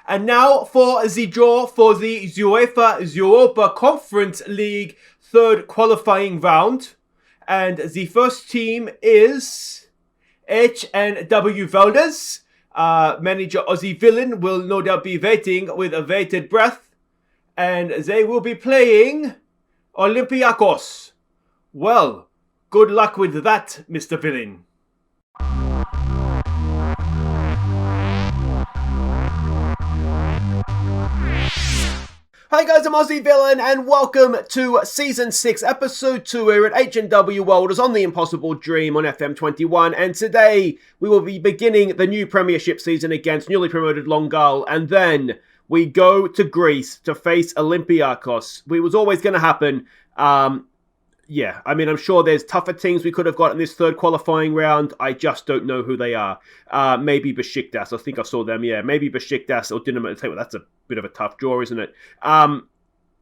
And now for the draw for the UEFA Europa Conference League third qualifying round. And the first team is H&W Welders. Manager Aussie Villain will no doubt be waiting with a bated breath. And they will be playing Olympiacos. Well, good luck with that, Mr. Villain. Hi guys, I'm Aussie Villain and welcome to Season 6, Episode 2 here at H&W Welders on The Impossible Dream on FM21, and today we will be beginning the new Premiership season against newly promoted Loughgall, and then we go to Greece to face Olympiacos. It was always going to happen. I'm sure there's tougher teams we could have got in this third qualifying round. I just don't know who they are. Maybe Besiktas. I think I saw them. Yeah, maybe Besiktas or Dinamo. Well, that's a bit of a tough draw, isn't it?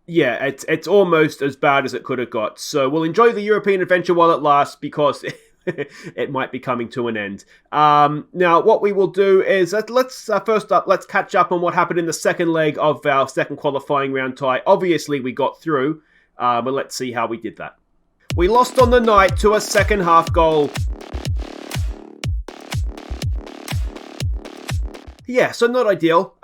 It's almost as bad as it could have got. So we'll enjoy the European adventure while it lasts because it might be coming to an end. Now, what we will do is let's catch up on what happened in the second leg of our second qualifying round tie. Obviously, we got through, but let's see how we did that. We lost on the night to a second half goal. Yeah, so not ideal.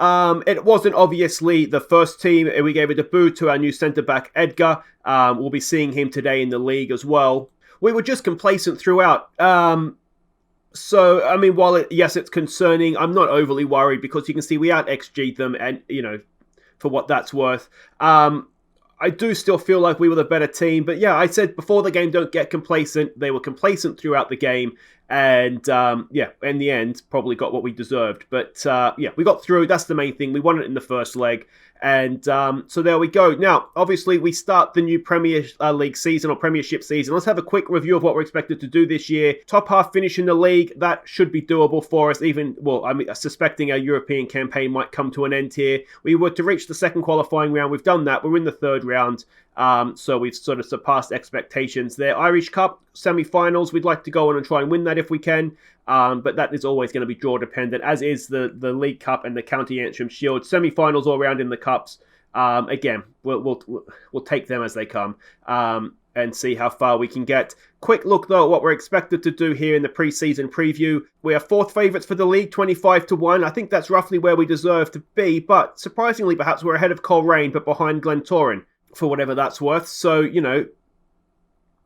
It wasn't obviously the first team. We gave a debut to our new centre-back, Edgar. We'll be seeing him today in the league as well. We were just complacent throughout. While it's concerning, I'm not overly worried because you can see we out-XG'd them and, for what that's worth. I do still feel like we were the better team. But yeah, I said before the game, don't get complacent. They were complacent throughout the game. And in the end, probably got what we deserved. But we got through. That's the main thing. We won it in the first leg. And so there we go. Now, obviously, we start the new Premier League season or Premiership season. Let's have a quick review of what we're expected to do this year. Top half finish in the league. That should be doable for us. Suspecting our European campaign might come to an end here. We were to reach the second qualifying round. We've done that. We're in the third round. So we've sort of surpassed expectations there. Irish Cup semi-finals. We'd like to go on and try and win that if we can. But that is always going to be draw dependent, as is the League Cup and the County Antrim Shield. Semi-finals all round in the cups. Again, we'll take them as they come and see how far we can get. Quick look though at what we're expected to do here in the pre-season preview. We are fourth favourites for the league, 25-1. I think that's roughly where we deserve to be. But surprisingly, perhaps we're ahead of Coleraine, but behind Glentoran, for whatever that's worth. So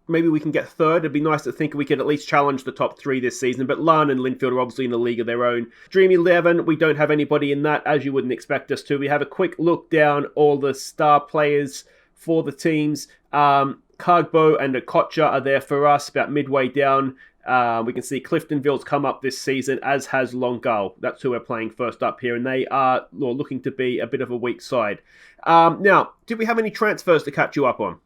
maybe we can get third. It'd be nice to think we could at least challenge the top three this season. But Larne and Linfield are obviously in a league of their own. Dream 11, we don't have anybody in that, as you wouldn't expect us to. We have a quick look down all the star players for the teams. Cargbo and Okocha are there for us, about midway down. We can see Cliftonville's come up this season, as has Loughgall. That's who we're playing first up here, and they are looking to be a bit of a weak side. Now, did we have any transfers to catch you up on?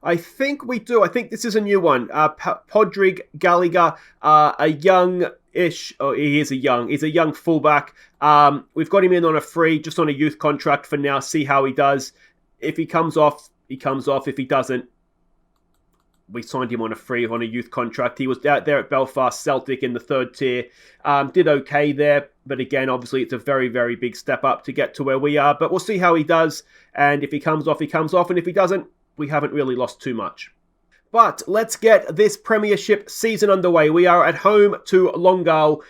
I think we do. I think this is a new one. Podrick Gallagher, a young-ish, he's a young fullback. We've got him in on a free, just on a youth contract for now, see how he does. If he comes off, he comes off. If he doesn't, we signed him on a free, on a youth contract. He was out there at Belfast Celtic in the third tier. Did okay there, but again, obviously, it's a very, very big step up to get to where we are. But we'll see how he does, and if he comes off, he comes off, and if he doesn't, we haven't really lost too much. But let's get this Premiership season underway. We are at home to Loughgall.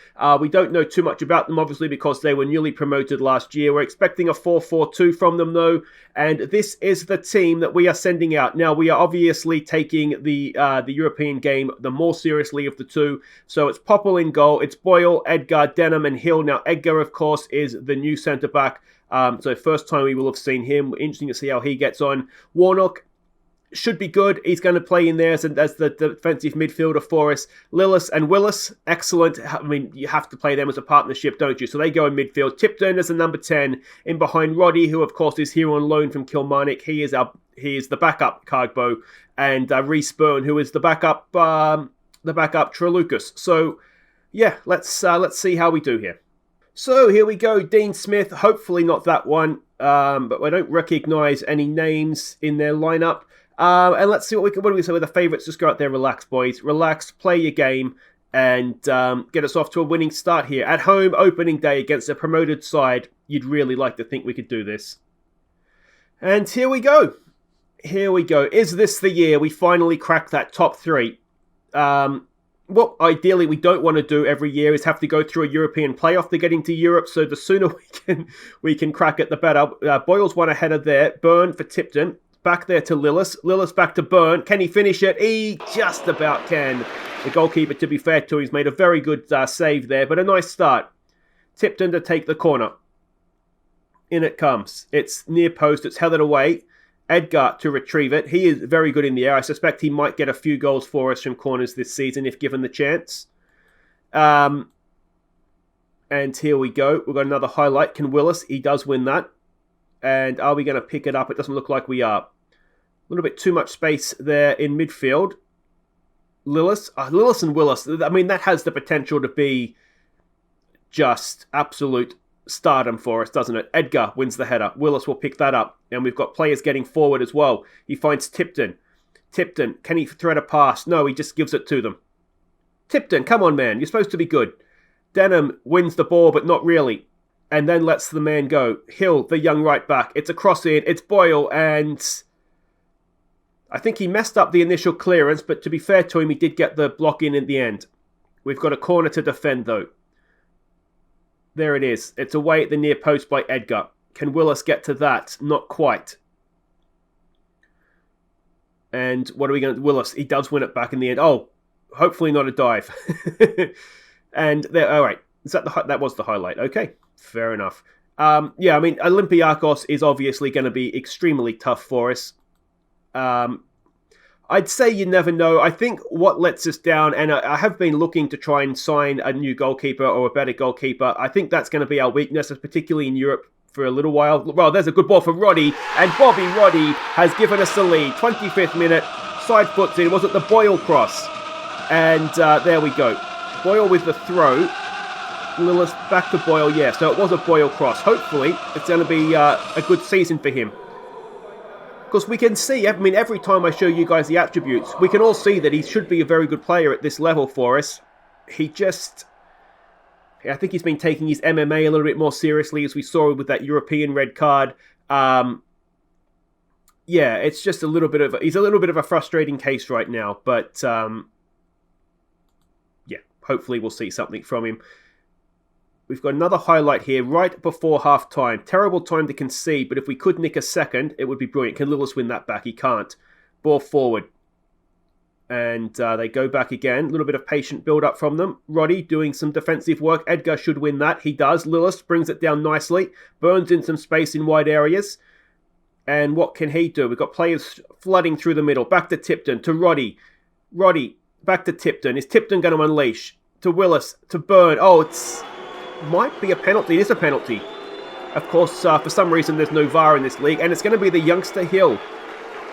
We don't know too much about them, obviously, because they were newly promoted last year. We're expecting a 4-4-2 from them, though. And this is the team that we are sending out. Now, we are obviously taking the European game the more seriously of the two. So it's Popple in goal. It's Boyle, Edgar, Denham, and Hill. Now, Edgar, of course, is the new centre-back. So first time we will have seen him. Interesting to see how he gets on. Warnock should be good. He's going to play in there as the defensive midfielder for us. Lillis and Willis, excellent. I mean, you have to play them as a partnership, don't you? So they go in midfield. Tipton as the number 10. In behind Roddy, who of course is here on loan from Kilmarnock. He is the backup Cargbo. And Reece Byrne, who is the backup Trelucas. So yeah, let's see how we do here. So here we go. Dean Smith, hopefully not that one. But I don't recognise any names in their lineup. And let's see what do we say with the favourites. Just go out there, relax, boys. Relax, play your game. and get us off to a winning start here. At home, opening day against a promoted side. You'd really like to think we could do this. And here we go. Here we go. Is this the year we finally crack that top 3? What ideally we don't want to do every year is have to go through a European playoff to get into Europe. So the sooner we can crack it, the better. Boyle's one ahead of there. Byrne for Tipton. Back there to Lillis. Lillis back to Byrne. Can he finish it? He just about can. The goalkeeper, to be fair to him, he's made a very good save there, but a nice start. Tipton to take the corner. In it comes. It's near post. It's headed away. Edgar to retrieve it. He is very good in the air. I suspect he might get a few goals for us from corners this season if given the chance. And here we go. We've got another highlight. Can Willis? He does win that. And are we going to pick it up? It doesn't look like we are. A little bit too much space there in midfield. Lillis and Willis. I mean, that has the potential to be just absolute stardom for us, doesn't it? Edgar wins the header. Willis will pick that up. And we've got players getting forward as well. He finds Tipton. Tipton, can he thread a pass? No, he just gives it to them. Tipton, come on, man. You're supposed to be good. Denham wins the ball, but not really. And then lets the man go. Hill, the young right back. It's a cross in. It's Boyle, and I think he messed up the initial clearance, but to be fair to him, he did get the block in the end. We've got a corner to defend, though. There it is. It's away at the near post by Edgar. Can Willis get to that? Not quite. And what are we going to... Willis, he does win it back in the end. Oh, hopefully not a dive. And there... All right. Is that that was the highlight? Okay. Fair enough. Yeah, I mean, Olympiacos is obviously going to be extremely tough for us. I'd say you never know. I think what lets us down, and I have been looking to try and sign a new goalkeeper or a better goalkeeper. I think that's going to be our weakness, particularly in Europe for a little while. Well, there's a good ball for Roddy, and Bobby Roddy has given us the lead. 25th minute, side foots in. Was it the Boyle cross? And there we go. Boyle with the throw. Lillis back to Boyle, yeah. So it was a Boyle cross. Hopefully, it's going to be a good season for him. Because we can see, I mean, every time I show you guys the attributes, we can all see that he should be a very good player at this level for us. He just... I think he's been taking his MMA a little bit more seriously, as we saw with that European red card. Yeah, it's just a little bit of... He's a little bit of a frustrating case right now, but... yeah, hopefully we'll see something from him. We've got another highlight here right before half-time. Terrible time to concede, but if we could nick a second, it would be brilliant. Can Lillis win that back? He can't. Ball forward. And they go back again. A little bit of patient build-up from them. Roddy doing some defensive work. Edgar should win that. He does. Lillis brings it down nicely. Burns in some space in wide areas. And what can he do? We've got players flooding through the middle. Back to Tipton. To Roddy. Roddy. Back to Tipton. Is Tipton going to unleash? To Willis. To Byrne. Oh, it's... might be a penalty. It is a penalty. Of course, for some reason, there's no VAR in this league, and it's going to be the youngster Hill.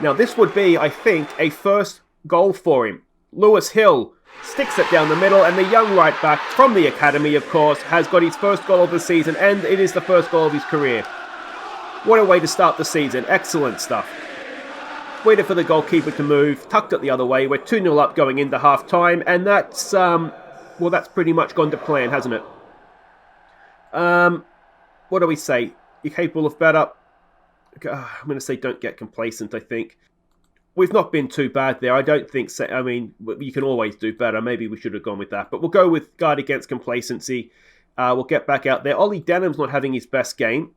Now, this would be, I think, a first goal for him. Lewis Hill sticks it down the middle, and the young right back from the academy, of course, has got his first goal of the season, and it is the first goal of his career. What a way to start the season. Excellent stuff. Waited for the goalkeeper to move, tucked it the other way. We're 2-0 up going into half-time, and that's, well, that's pretty much gone to plan, hasn't it? What do we say? You're capable of better. I'm going to say don't get complacent, I think. We've not been too bad there. I don't think so. I mean, you can always do better. Maybe we should have gone with that. But we'll go with guard against complacency. We'll get back out there. Ollie Denham's not having his best game.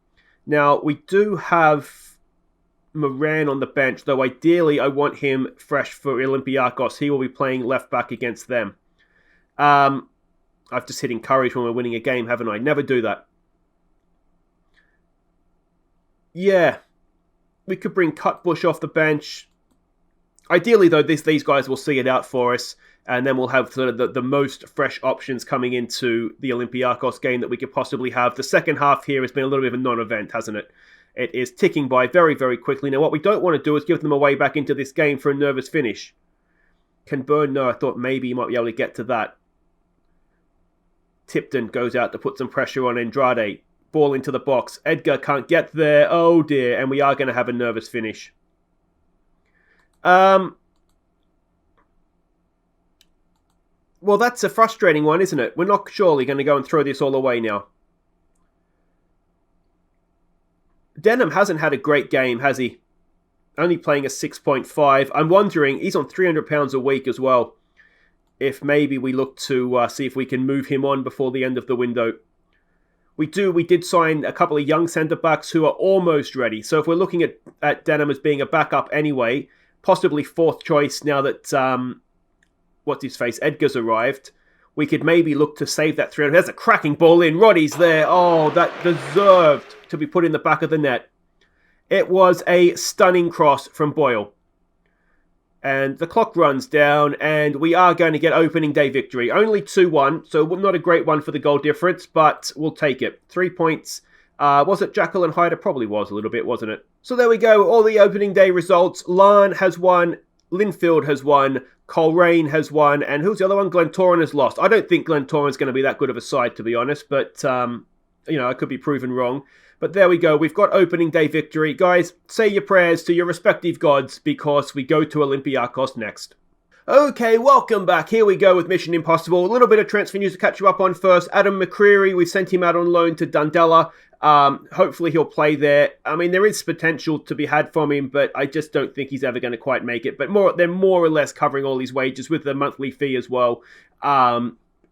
Now, we do have Moran on the bench, though ideally I want him fresh for Olympiacos. He will be playing left back against them. I've just hit encourage when we're winning a game, haven't I? Never do that. Yeah. We could bring Cutbush off the bench. Ideally, though, these guys will see it out for us, and then we'll have sort of the most fresh options coming into the Olympiacos game that we could possibly have. The second half here has been a little bit of a non-event, hasn't it? It is ticking by very, very quickly. Now, what we don't want to do is give them a way back into this game for a nervous finish. Can Byrne? No, I thought maybe he might be able to get to that. Tipton goes out to put some pressure on Andrade. Ball into the box. Edgar can't get there. Oh dear. And we are going to have a nervous finish. Well, that's a frustrating one, isn't it? We're not surely going to go and throw this all away now. Denham hasn't had a great game, has he? Only playing a 6.5. I'm wondering, he's on £300 a week as well. If maybe we look to see if we can move him on before the end of the window. We did sign a couple of young centre-backs who are almost ready. So if we're looking at Denham as being a backup anyway, possibly fourth choice now that, Edgar's arrived, we could maybe look to save that 300. There's a cracking ball in. Roddy's there. Oh, that deserved to be put in the back of the net. It was a stunning cross from Boyle. And the clock runs down, and we are going to get opening day victory. Only 2-1, so not a great one for the goal difference, but we'll take it. 3 points. Was it Jackal and Hyder? Probably was a little bit, wasn't it? So there we go, all the opening day results. Larne has won, Linfield has won, Coleraine has won, and who's the other one? Glentoran has lost. I don't think Glentoran's going to be that good of a side, to be honest, but, I could be proven wrong. But there we go. We've got opening day victory. Guys, say your prayers to your respective gods because we go to Olympiacos next. Okay, welcome back. Here we go with Mission Impossible. A little bit of transfer news to catch you up on first. Adam McCreary, we sent him out on loan to Dundela. Hopefully he'll play there. I mean, there is potential to be had from him, but I just don't think he's ever going to quite make it. But they're more or less covering all his wages with the monthly fee as well.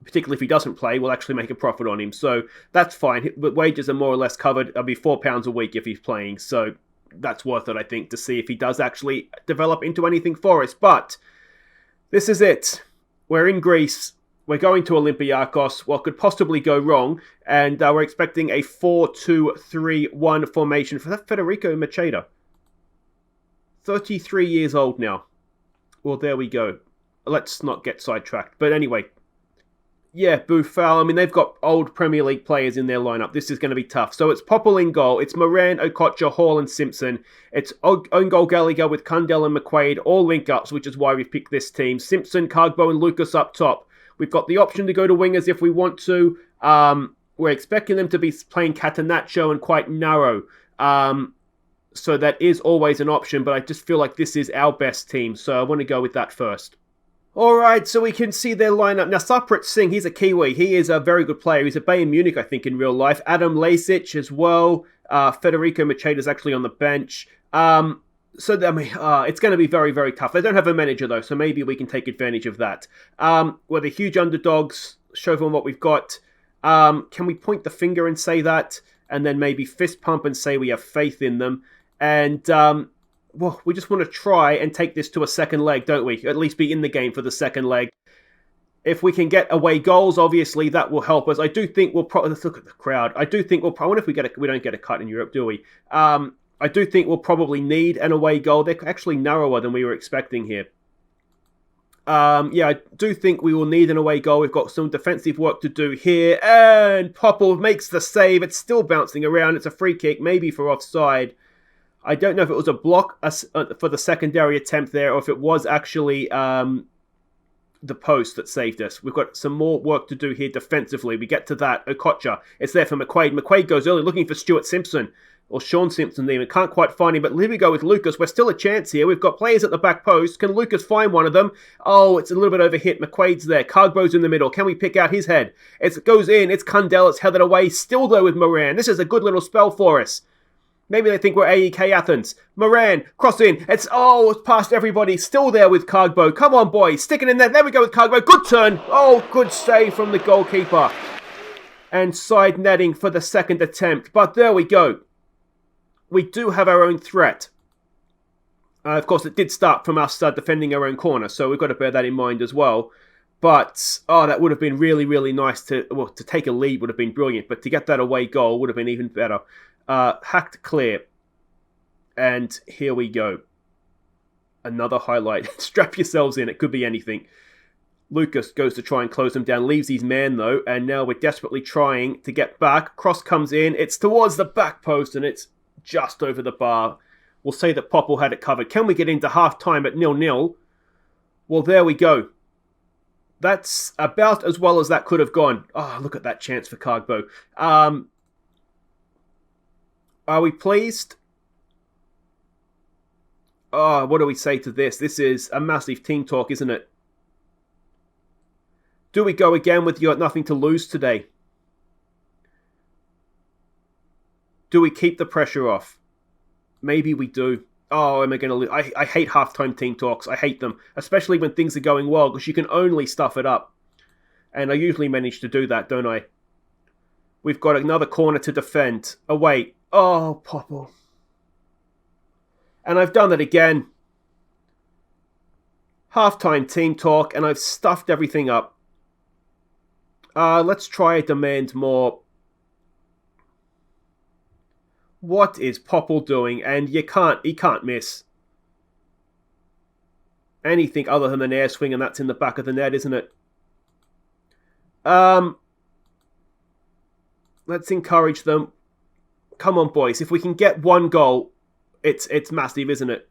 Particularly if he doesn't play, we'll actually make a profit on him. So that's fine. But wages are more or less covered. It'll be £4 a week if he's playing. So that's worth it, I think, to see if he does actually develop into anything for us. But this is it. We're in Greece. We're going to Olympiacos. What could possibly go wrong? And we're expecting a 4-2-3-1 formation for that Federico Macheda. 33 years old now. Well, there we go. Let's not get sidetracked. But anyway. Yeah, Buffal. I mean, they've got old Premier League players in their lineup. This is going to be tough. So it's Popple in goal. It's Moran, Okocha, Hall and Simpson. It's own goal Gallagher with Cundell and McQuaid. All link-ups, which is why we've picked this team. Simpson, Cargbo and Lucas up top. We've got the option to go to wingers if we want to. We're expecting them to be playing Catenaccio and quite narrow. So that is always an option, but I just feel like this is our best team. So I want to go with that first. Alright, so we can see their lineup. Now, Sarpreet Singh, he's a Kiwi. He is a very good player. He's at Bayern Munich, I think, in real life. Adam Lasic as well. Federico Macheda's actually on the bench. It's going to be very, very tough. They don't have a manager, though, so maybe we can take advantage of that. We're the huge underdogs. Show them what we've got. Can we point the finger and say that? And then maybe fist pump and say we have faith in them. And... we just want to try and take this to a second leg, don't we? At least be in the game for the second leg. If we can get away goals, obviously, that will help us. I do think we'll probably... Let's look at the crowd. I do think I wonder if we don't get a cut in Europe, do we? I do think we'll probably need an away goal. They're actually narrower than we were expecting here. I do think we will need an away goal. We've got some defensive work to do here. And Popple makes the save. It's still bouncing around. It's a free kick, maybe for offside. I don't know if it was a block for the secondary attempt there or if it was actually the post that saved us. We've got some more work to do here defensively. We get to that. Okocha. It's there for McQuaid. McQuaid goes early looking for Stuart Simpson. Or Sean Simpson there. We can't quite find him, but here we go with Lucas. We're still a chance here. We've got players at the back post. Can Lucas find one of them? Oh, it's a little bit overhit. McQuaid's there. Cargbo's in the middle. Can we pick out his head? It goes in. It's Cundell. It's headed away. Still though with Moran. This is a good little spell for us. Maybe they think we're AEK Athens. Moran, cross in. It's past everybody. Still there with Cargbo. Come on, boys. Stick it in there. There we go with Cargbo. Good turn. Oh, good save from the goalkeeper. And side netting for the second attempt. But there we go. We do have our own threat. Of course, it did start from us defending our own corner. So we've got to bear that in mind as well. But, that would have been really, really nice to take a lead would have been brilliant. But to get that away goal would have been even better. Hacked clear. And here we go. Another highlight. Strap yourselves in. It could be anything. Lucas goes to try and close them down. Leaves his man, though. And now we're desperately trying to get back. Cross comes in. It's towards the back post. And it's just over the bar. We'll say that Popple had it covered. Can we get into half-time at 0-0? Well, there we go. That's about as well as that could have gone. Oh, look at that chance for Cargbo. Are we pleased? Oh, what do we say to this? This is a massive team talk, isn't it? Do we go again with you got nothing to lose today? Do we keep the pressure off? Maybe we do. Oh, am I going to lose? I hate halftime team talks. I hate them, especially when things are going well, because you can only stuff it up. And I usually manage to do that, don't I? We've got another corner to defend. Oh, wait. Oh, Popple. And I've done it again. Halftime team talk, and I've stuffed everything up. Let's try demand more. What is Popple doing? And he can't miss anything other than an air swing, and that's in the back of the net, isn't it? Let's encourage them. Come on, boys. If we can get one goal, it's massive, isn't it?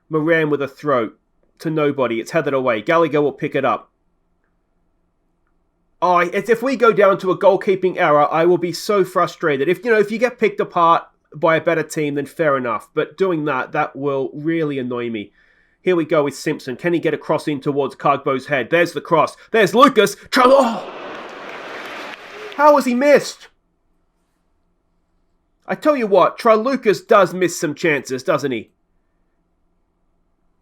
Moran with a throw to nobody. It's headed away. Gallagher will pick it up. Oh, if we go down to a goalkeeping error, I will be so frustrated. If you get picked apart by a better team, then fair enough. But doing that will really annoy me. Here we go with Simpson. Can he get a cross in towards Cargbo's head? There's the cross. There's Lucas. Oh! How has he missed? I tell you what, Lucas does miss some chances, doesn't he?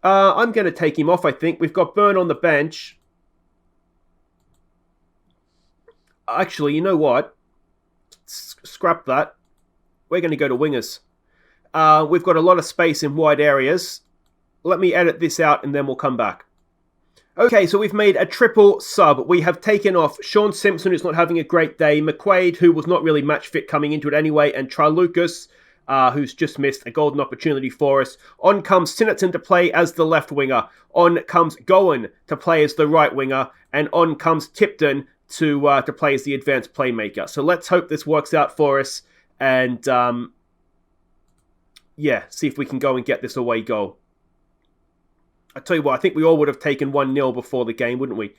I'm going to take him off, I think. We've got Byrne on the bench. Actually, you know what? Scrap that. We're going to go to wingers. We've got a lot of space in wide areas. Let me edit this out and then we'll come back. Okay, so we've made a triple sub. We have taken off Sean Simpson, who's not having a great day, McQuaid, who was not really match fit coming into it anyway, and Lucas, who's just missed a golden opportunity for us. On comes Sinnerton to play as the left winger. On comes Gowan to play as the right winger. And on comes Tipton to play as the advanced playmaker. So let's hope this works out for us. And, see if we can go and get this away goal. I tell you what, I think we all would have taken 1-0 before the game, wouldn't we?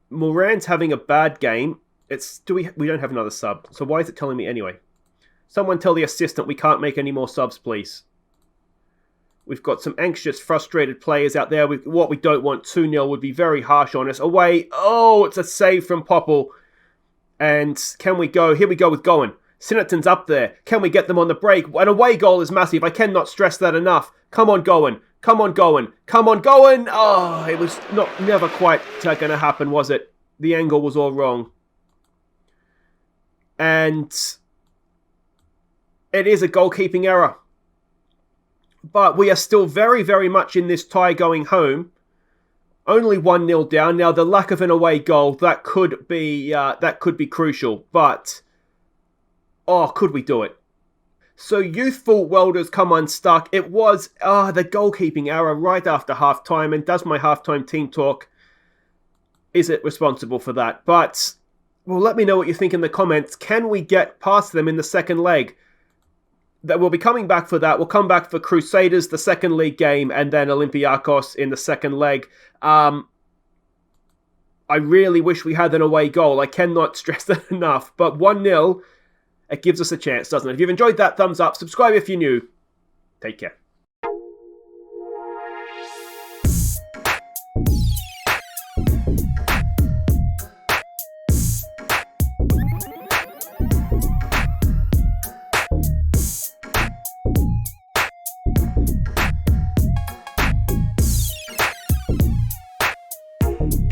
Moran's having a bad game. We don't have another sub. So why is it telling me anyway? Someone tell the assistant we can't make any more subs, please. We've got some anxious, frustrated players out there. What we don't want, 2-0 would be very harsh on us. Away. Oh, it's a save from Popple. And can we go? Here we go with Gowan. Sinnerton's up there. Can we get them on the break? An away goal is massive. I cannot stress that enough. Come on, Gowan. Come on, Gowan. Come on, Gowan. Oh, it was never quite going to happen, was it? The angle was all wrong. And it is a goalkeeping error. But we are still very, very much in this tie going home. Only 1-0 down. Now, the lack of an away goal, that could be crucial. But, could we do it? So, youthful Welders come unstuck. It was the goalkeeping error right after halftime. And does my halftime team talk, is it responsible for that? But, well, let me know what you think in the comments. Can we get past them in the second leg? That we'll be coming back for that. We'll come back for Crusaders, the second league game, and then Olympiacos in the second leg. I really wish we had an away goal. I cannot stress that enough. But 1-0, it gives us a chance, doesn't it? If you've enjoyed that, thumbs up. Subscribe if you're new. Take care.